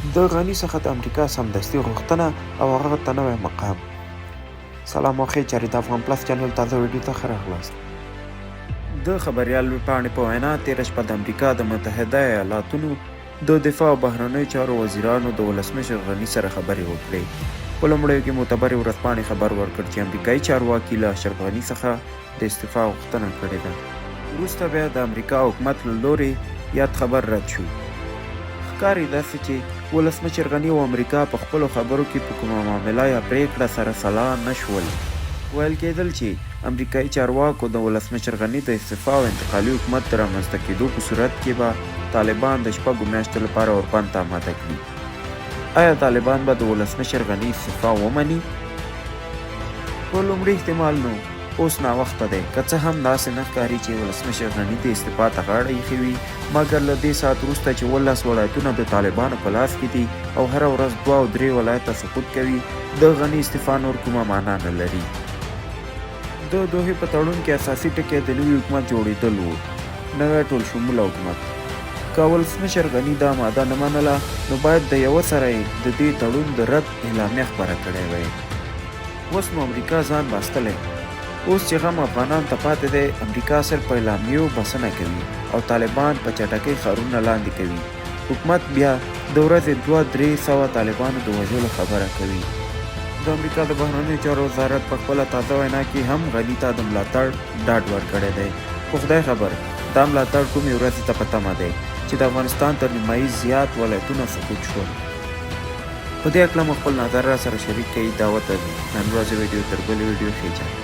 د غني څخه د امریکا سمدستي غوښتنه او هغه ته نوی مقام. سلام او ښې چارې د افغان پلس چینل تازه ویډیو ته ښه راغلاست. د خبریال پاڼې په وینا تېره شپه د امریکا د متحده ایالاتونو د دفاع او بهرنیو چارو وزیرانو د ولسمشر غني سره خبرې وکړې. په لومړیو کې معتبرې ورځپاڼې خبر ورکړ چې امریکایي چارواکي له اشرف غني څخه د استعفا غوښتنه کړې ده. وروسته بیا د امریکا حکومت له لورې یاد خبر رد شو. ښکاري داسې چې ولسمشر غني او امریکا په خپلو خبرو کې په کومه معامله یا پرېکړه سره سلا نه شول. ویل کېدل چې امریکایي چارواکو د ولسمشر غني د استعفا او انتقالي حکومت د رامنځته کېدو په صورت کې به طالبان د شپږو میاشتو لپاره اوربند ته آماده کړي. آیا طالبان به د ولسمشر غني استعفا ومني؟ په لومړي احتمال نو اوس ناوخته دی، که څه هم داسې نه ښکاري چې ولسمشر غني د استعفا ته غاړه ایښې وي، مګر له دې ساعت وروسته چې 19 ولایتونه د طالبانو په لاس کې دي او هره ورځ 2 او 3 ولایته سقوط کوي، د غني استعفا نور کومه معنا نه لري. د دوحې په تړون کې اساسي ټکی د نوي حکومت جوړېدل و، نوی ټول شموله حکومت. که ولسمشر غني دا ماده نه منله نو باید د یوه سره یې د دې تړون د رد اعلامیه خپره کړې وی. اوس نو امریکا ځان باستلی، اوس چې غم افغانان ته پاتې دی، امریکا صرف په اعلامیو بسنه کوي او طالبان په چټکۍ ښارونه لاندې کوي. حکومت بیا د ورځې 200-300 طالبانو د وژلو خبره کوي. د امریکا د بهرنیو چارو وزارت په خپله تازه وینا کې هم غني ته د ملاتړ ډاډ ورکړی دی. خو خدای خبر دا ملاتړ کومې ورځې ته په تمه دی چې د افغانستان تر نیمایي زیات ولایتونه سقوط شول. په دې هکله مو خپل نظر را سره شریک کړئ. دعوت ده نن ورځې ویډیو تر بلې ویډیو ښې چارې.